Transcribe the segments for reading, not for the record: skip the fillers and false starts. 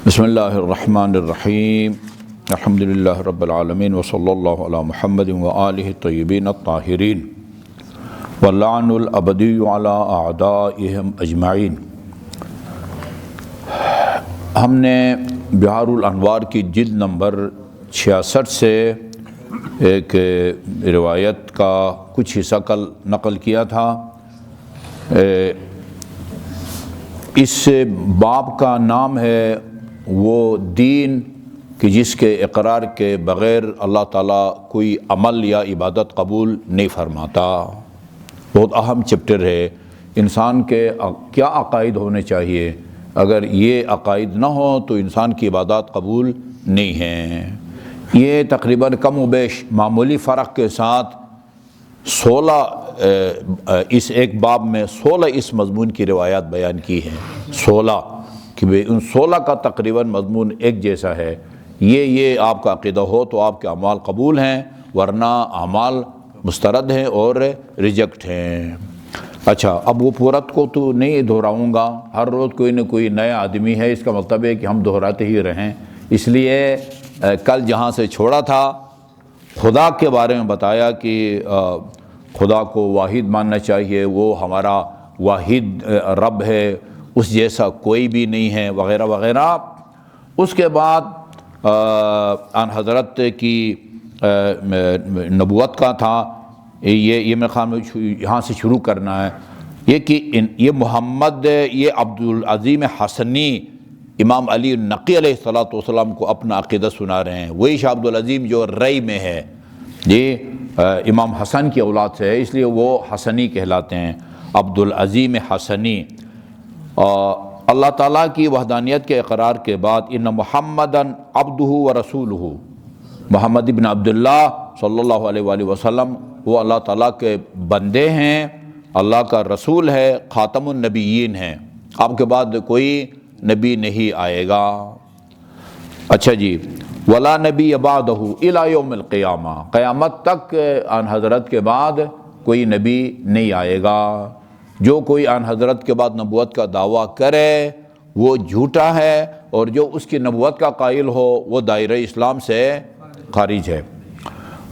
بسم اللہ الرحمن الرحیم الحمد للہ رب العالمین وصلی اللہ علی محمد وآلہ الطیبین الطاہرین واللعن الابدی علی اعدائہم اجمعین۔ ہم نے بحار الانوار کی جلد نمبر 66 سے ایک روایت کا کچھ حصہ کل نقل کیا تھا۔ اس باب کا نام ہے وہ دین کہ جس کے اقرار کے بغیر اللہ تعالیٰ کوئی عمل یا عبادت قبول نہیں فرماتا۔ بہت اہم چیپٹر ہے۔ انسان کے کیا عقائد ہونے چاہیے، اگر یہ عقائد نہ ہو تو انسان کی عبادات قبول نہیں ہیں۔ یہ تقریباً کم و بیش معمولی فرق کے ساتھ 16 اس ایک باب میں 16 اس مضمون کی روایات بیان کی ہیں۔ 16 کہ ان 16 کا تقریباً مضمون ایک جیسا ہے۔ یہ آپ کا عقیدہ ہو تو آپ کے اعمال قبول ہیں، ورنہ اعمال مسترد ہیں اور ریجیکٹ ہیں۔ اچھا، اب وہ پورا کو تو نہیں دہراؤں گا، ہر روز کوئی نہ کوئی نیا آدمی ہے، اس کا مطلب ہے کہ ہم دہراتے ہی رہیں۔ اس لیے کل جہاں سے چھوڑا تھا خدا کے بارے میں بتایا کہ خدا کو واحد ماننا چاہیے، وہ ہمارا واحد رب ہے، اس جیسا کوئی بھی نہیں ہے وغیرہ وغیرہ۔ اس کے بعد آن حضرت کی نبوت کا تھا، یہ میرے خیال میں یہاں سے شروع کرنا ہے، یہ کہ یہ محمد، یہ عبدالعظیم حسنی امام علی نقی علیہ السلام کو اپنا عقیدہ سنا رہے ہیں۔ وہی شاہ عبدالعظیم جو رئی میں ہے، یہ امام حسن کی اولاد سے ہے، اس لیے وہ حسنی کہلاتے ہیں، عبدالعظیم حسنی۔ اللہ تعالیٰ کی وحدانیت کے اقرار کے بعد ان محمدً عبدہ و رسولہ، محمد ابن عبداللہ صلی اللہ علیہ وآلہ وسلم وہ اللہ تعالیٰ کے بندے ہیں، اللہ کا رسول ہے، خاتم النبیین ہیں، آپ کے بعد کوئی نبی نہیں آئے گا۔ اچھا جی، ولا نبی بعدہ الی یوم القیامہ، قیامت تک آن حضرت کے بعد کوئی نبی نہیں آئے گا۔ جو کوئی آن حضرت کے بعد نبوت کا دعویٰ کرے وہ جھوٹا ہے، اور جو اس کی نبوت کا قائل ہو وہ دائرہ اسلام سے خارج ہے۔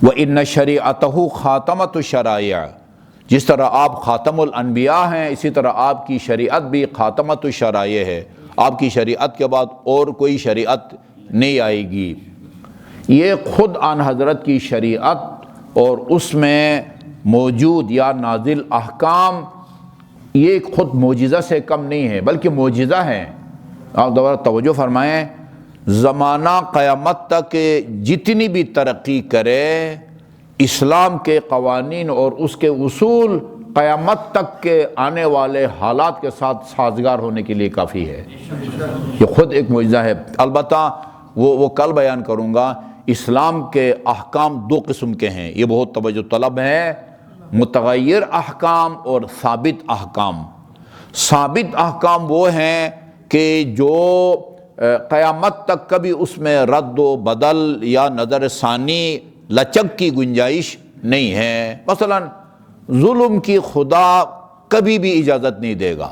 وَإِنَّ شَرِيعَتَهُ خَاتَمَةُ الشَّرَائِعِ، جس طرح آپ خاتم الانبیاء ہیں، اسی طرح آپ کی شریعت بھی خاتمۃ الشرائع ہے، آپ کی شریعت کے بعد اور کوئی شریعت نہیں آئے گی۔ یہ خود آن حضرت کی شریعت اور اس میں موجود یا نازل احکام یہ خود معجزہ سے کم نہیں ہے، بلکہ معجزہ ہے۔ آپ دوبارہ توجہ فرمائیں، زمانہ قیامت تک جتنی بھی ترقی کرے، اسلام کے قوانین اور اس کے اصول قیامت تک کے آنے والے حالات کے ساتھ سازگار ہونے کے لیے کافی ہے۔ یہ خود ایک معجزہ ہے۔ البتہ وہ کل بیان کروں گا۔ اسلام کے احکام دو قسم کے ہیں، یہ بہت توجہ طلب ہے، متغیر احکام اور ثابت احکام۔ ثابت احکام وہ ہیں کہ جو قیامت تک کبھی اس میں رد و بدل یا نظر ثانی لچک کی گنجائش نہیں ہے۔ مثلا ظلم کی خدا کبھی بھی اجازت نہیں دے گا،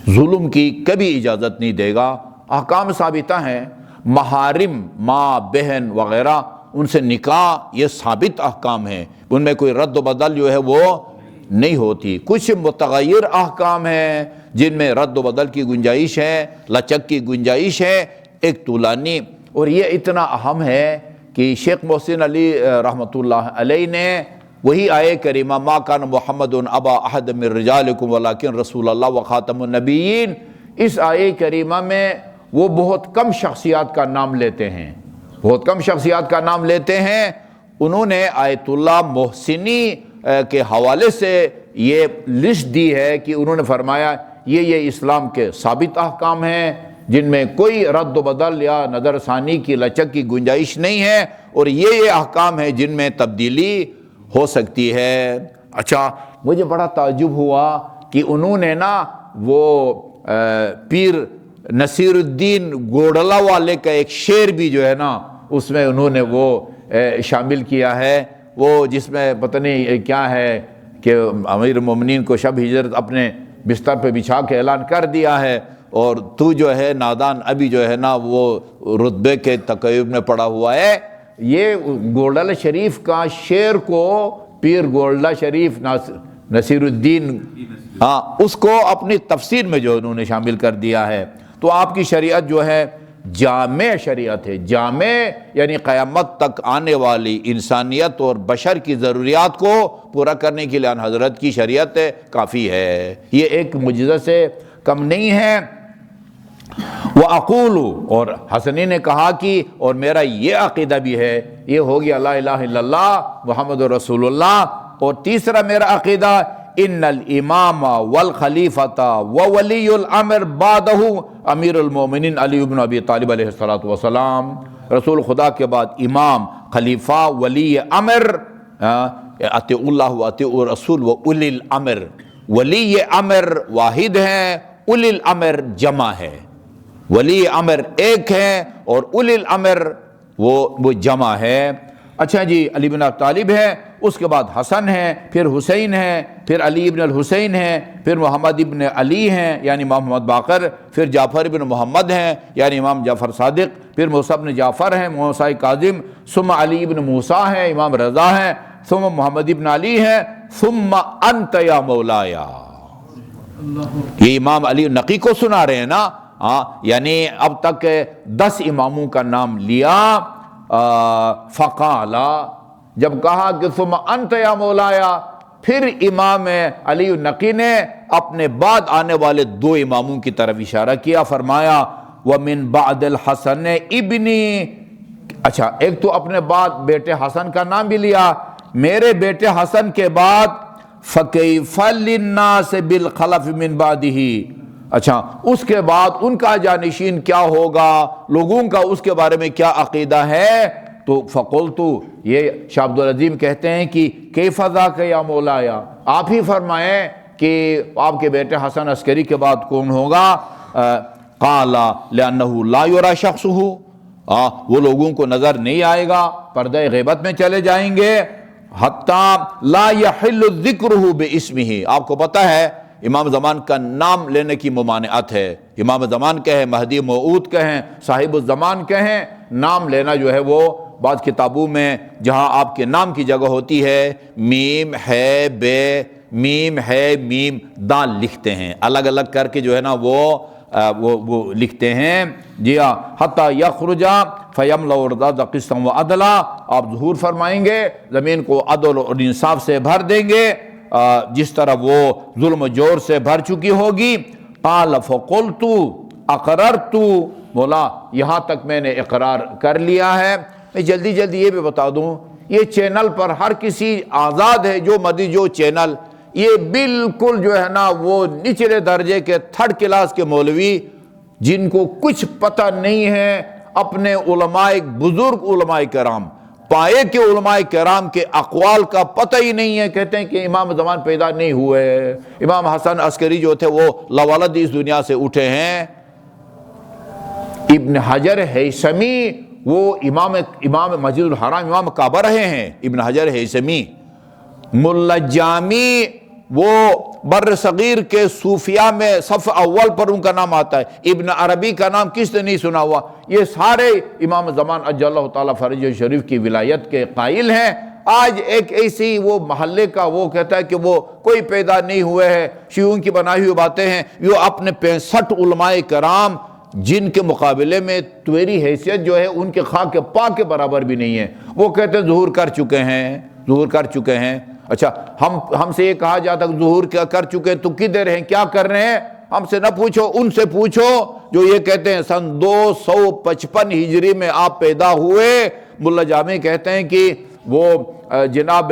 ظلم کی کبھی اجازت نہیں دے گا۔ احکام ثابتہ ہیں، محارم، ماں بہن وغیرہ، ان سے نکاح، یہ ثابت احکام ہیں، ان میں کوئی رد و بدل جو ہے وہ نہیں ہوتی۔ کچھ متغیر احکام ہیں جن میں رد و بدل کی گنجائش ہے، لچک کی گنجائش ہے، ایک طولانی۔ اور یہ اتنا اہم ہے کہ شیخ محسن علی رحمۃ اللہ علیہ نے وہی آیے کریمہ ما کان محمد ابا احد من رجالکم ولکن رسول اللہ وخاتم النبیین، اس آیے کریمہ میں وہ بہت کم شخصیات کا نام لیتے ہیں، بہت کم شخصیات کا نام لیتے ہیں۔ انہوں نے آیت اللہ محسنی کے حوالے سے یہ لسٹ دی ہے کہ انہوں نے فرمایا یہ اسلام کے ثابت احکام ہیں جن میں کوئی رد و بدل یا نظر ثانی کی لچک کی گنجائش نہیں ہے، اور یہ احکام ہیں جن میں تبدیلی ہو سکتی ہے۔ اچھا، مجھے بڑا تعجب ہوا کہ انہوں نے نا وہ پیر نصیر الدین گوڈلا والے کا ایک شعر بھی جو ہے نا اس میں انہوں نے وہ شامل کیا ہے، وہ جس میں پتہ نہیں کیا ہے کہ امیر المومنین کو شب ہجرت اپنے بستر پہ بچھا کے اعلان کر دیا ہے، اور تو جو ہے نادان ابھی جو ہے نا وہ رتبے کے تقیب میں پڑا ہوا ہے۔ یہ گولڈلہ شریف کا شعر کو پیر گولڈلہ شریف نصیر الدین اس کو اپنی تفسیر میں جو انہوں نے شامل کر دیا ہے۔ تو آپ کی شریعت جو ہے جامع شریعت ہے، جامع یعنی قیامت تک آنے والی انسانیت اور بشر کی ضروریات کو پورا کرنے کے لیے حضرت کی شریعت کافی ہے، یہ ایک معجزہ سے کم نہیں ہے۔ وَأَقُولُ اور حسنی نے کہا کہ اور میرا یہ عقیدہ بھی ہے، یہ ہو گیا لا الہ الا اللہ محمد رسول اللہ۔ اور تیسرا میرا عقیدہ ان الامام والخلیفۃ وولی الامر بعدہ امیر المومنین علی بن ابی طالب علیہ الصلوۃ والسلام، رسول خدا کے بعد امام، خلیفہ، ولی امر، اطیعوا اللہ واطیعوا الرسول واولی الامر، ولی امر واحد ہیں، اولی الامر جمع ہے، ولی امر ایک ہے اور اولی الامر وہ جمع ہے۔ اچھا جی، علی بن ابی طالب ہے، اس کے بعد حسن ہے، پھر حسین ہے، پھر علی ابن الحسین ہے، پھر محمد ابن علی ہیں یعنی امام محمد باقر، پھر جعفر ابن محمد ہیں یعنی امام جعفر صادق، پھر موسیٰ ابن جعفر ہیں، موسیٰ کاظم، ثم علی ابن موسیٰ ہیں، امام رضا ہیں، ثم محمد ابن علی ہیں، ثم انت یا مولایا۔ یہ امام علی نقی کو سنا رہے ہیں نا، یعنی اب تک 10 اماموں کا نام لیا۔ فقالا جب کہا کہ ثم انت یا مولایا، پھر امام علی نقی نے اپنے بعد آنے والے 2 اماموں کی طرف اشارہ کیا، فرمایا وَمِن بَعْدِ الْحَسَنِ ابنی، اچھا ایک تو اپنے بعد بیٹے حسن کا نام بھی لیا، میرے بیٹے حسن کے بعد فَكَيْفَ لِلنَّاسِ بِالْخَلَفِ مِن بَعْدِهِ، اچھا اس کے بعد ان کا جانشین کیا ہوگا، لوگوں کا اس کے بارے میں کیا عقیدہ ہے۔ تو فقلت، یہ شاہ عبدالعظیم کہتے ہیں کہ کیف ذاک یا مولایا، آپ ہی فرمائیں کہ آپ کے بیٹے حسن عسکری کے بعد کون ہوگا۔ قال لأنه لا يرى شخصه، وہ لوگوں کو نظر نہیں آئے گا، پردہ غیبت میں چلے جائیں گے۔ حتی لا يحل ذکرہ باسمہ، آپ کو پتہ ہے امام زمان کا نام لینے کی ممانعت ہے، امام زمان کہیں، مہدی موعود کہیں، صاحب الزمان کہیں، نام لینا جو ہے وہ بعض کتابوں میں جہاں آپ کے نام کی جگہ ہوتی ہے میم ہے بے، میم ہے میم دال لکھتے ہیں، الگ الگ کر کے جو ہے نا وہ لکھتے ہیں۔ جی ہاں، حتی یخرجا فیملأ الارض قسطا وعدلا، آپ ظہور فرمائیں گے، زمین کو عدل اور انصاف سے بھر دیں گے جس طرح وہ ظلم و جور سے بھر چکی ہوگی۔ قال فقلت اقررت، مولا یہاں تک میں نے اقرار کر لیا ہے۔ میں جلدی یہ بھی بتا دوں، یہ چینل پر ہر کسی آزاد ہے، جو مرضی جو چینل، یہ بالکل جو ہے نا وہ نچلے درجے کے 3rd کلاس کے مولوی جن کو کچھ پتہ نہیں ہے اپنے علماء، بزرگ علماء کرام، پائے کے علماء کرام کے اقوال کا پتہ ہی نہیں ہے، کہتے ہیں کہ امام زمان پیدا نہیں ہوئے، امام حسن عسکری جو تھے وہ لولد اس دنیا سے اٹھے ہیں۔ ابن حجر ہیثمی وہ امام مسجد الحرام، امام کعبہ رہے ہیں، ابن حجر ہیثمی۔ ملا جامی وہ بر صغیر کے صوفیاء میں صف اول پر ان کا نام آتا ہے، ابن عربی کا نام کس نے نہیں سنا ہوا، یہ سارے امام زمان عجل اللہ تعالیٰ فرج شریف کی ولایت کے قائل ہیں۔ آج ایک ایسی وہ محلے کا وہ کہتا ہے کہ وہ کوئی پیدا نہیں ہوئے ہیں، شیعوں کی بنائی ہوئی باتیں ہیں، یہ اپنے 65 علماء کرام جن کے مقابلے میں تیری حیثیت جو ہے ان کے خاک کے پا کے برابر بھی نہیں ہے، وہ کہتے ہیں ظہور کر چکے ہیں۔ اچھا ہم سے یہ کہا جاتا کہ ظہور کیا کر چکے تو کدھر ہیں، کیا کر رہے ہیں، ہم سے نہ پوچھو، ان سے پوچھو جو یہ کہتے ہیں سن 255 ہجری میں آپ پیدا ہوئے۔ ملا جامی کہتے ہیں کہ وہ جناب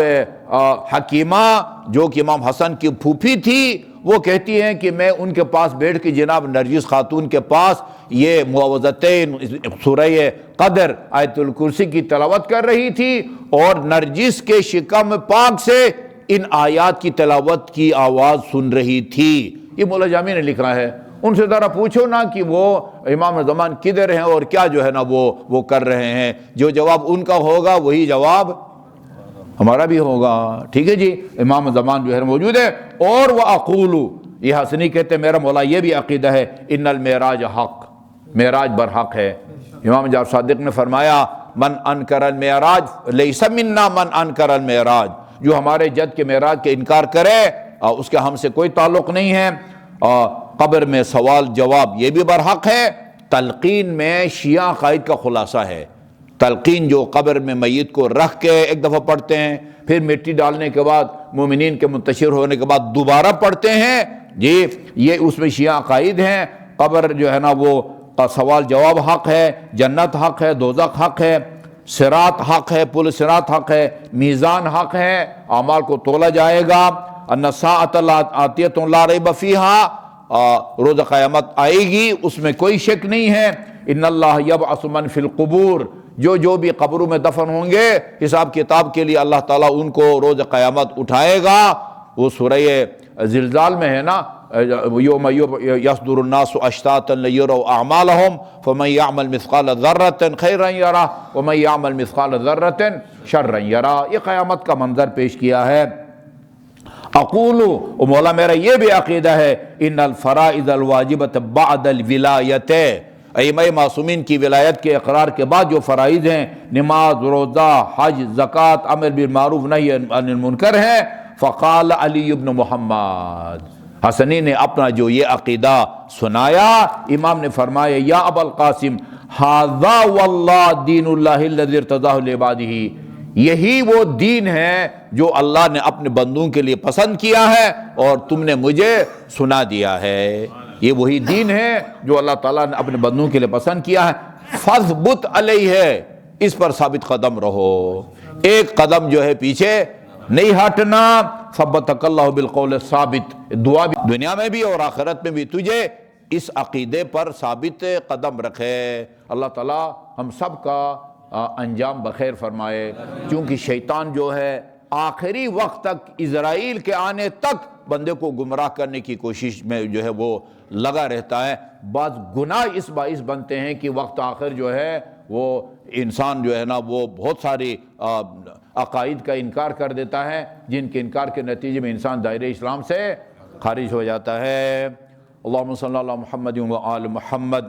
حکیمہ جو کہ امام حسن کی پھوپھی تھی، وہ کہتی ہیں کہ میں ان کے پاس بیٹھ کے جناب نرجس خاتون کے پاس یہ معوذتین، سورہ قدر، آیت الکرسی کی تلاوت کر رہی تھی، اور نرجس کے شکم پاک سے ان آیات کی تلاوت کی آواز سن رہی تھی۔ یہ مولا جامی نے لکھا ہے، ان سے ذرا پوچھو نا کہ وہ امام زمان کدھر ہیں اور کیا جو ہے نا وہ کر رہے ہیں، جو جواب ان کا ہوگا وہی جواب ہمارا بھی ہوگا۔ ٹھیک ہے جی، امام زمان جو ہے موجود ہے۔ اور وَأَقُولُ، یہ حسنی کہتے ہیں میرا مولا یہ بھی عقیدہ ہے ان المعراج حق، معراج برحق ہے۔ امام جعفر صادق نے فرمایا من انکر المعراج لیس منا من انکر المعراج، جو ہمارے جد کے معراج کے انکار کرے اس کا ہم سے کوئی تعلق نہیں ہے۔ قبر میں سوال جواب یہ بھی برحق ہے۔ تلقین میں شیعہ عقائد کا خلاصہ ہے، تلقین جو قبر میں میت کو رکھ کے ایک دفعہ پڑھتے ہیں، پھر مٹی ڈالنے کے بعد مومنین کے منتشر ہونے کے بعد دوبارہ پڑھتے ہیں، جی یہ اس میں شیعہ عقائد ہیں۔ قبر جو ہے نا وہ سوال جواب حق ہے، جنت حق ہے، دوزخ حق ہے، صراط حق ہے، پل صراط حق ہے، میزان حق ہے، اعمال کو تولا جائے گا۔ ان الساعۃ آتیۃ لا ریب فیہا، روز قیامت آئے گی اس میں کوئی شک نہیں ہے۔ ان اللہ یبعث من فی القبور، جو بھی قبروں میں دفن ہوں گے حساب کتاب کے لیے اللہ تعالیٰ ان کو روز قیامت اٹھائے گا۔ وہ سورہ زلزال میں ہے نا، یوم یصدر الناس اشتاتا لیروا اعمالهم فمن یعمل مثقال ذرۃ خیرا یرہ ومن یعمل مثقال ذرۃ شرا یرہ۔ یہ قیامت کا منظر پیش کیا ہے۔ اقول، مولا میرا یہ بھی عقیدہ ہے ان الفرائض الواجبۃ بعد الولایۃ، ائمہ معصومین کی ولایت کے اقرار کے بعد جو فرائض ہیں، نماز، روزہ، حج، زکوٰۃ، امر بالمعروف نہی عن المنکر ہے۔ فقال علی بن محمد، حسنی نے اپنا جو یہ عقیدہ سنایا، امام نے فرمایا یا ابا القاسم ھذا واللہ دین اللہ الذی ارتضاہ لعبادہ، یہی وہ دین ہے جو اللہ نے اپنے بندوں کے لیے پسند کیا ہے اور تم نے مجھے سنا دیا ہے۔ یہ وہی دین ہے جو اللہ تعالیٰ نے اپنے بندوں کے لیے پسند کیا ہے۔ فاثبت علیہ، اس پر ثابت قدم رہو، ایک قدم جو ہے پیچھے نہیں ہٹنا۔ ثبتک اللہ بالقول الثابت، دعا بھی دنیا میں بھی اور آخرت میں بھی تجھے اس عقیدے پر ثابت قدم رکھے۔ اللہ تعالیٰ ہم سب کا انجام بخیر فرمائے، کیونکہ شیطان جو ہے آخری وقت تک، اسرائیل کے آنے تک بندے کو گمراہ کرنے کی کوشش میں جو ہے وہ لگا رہتا ہے۔ بعض گناہ اس باعث بنتے ہیں کہ وقت آخر جو ہے وہ انسان جو ہے نا وہ بہت ساری عقائد کا انکار کر دیتا ہے، جن کے انکار کے نتیجے میں انسان دائرہ اسلام سے خارج ہو جاتا ہے۔ اللہم صلی اللہ علی محمد و آل محمد۔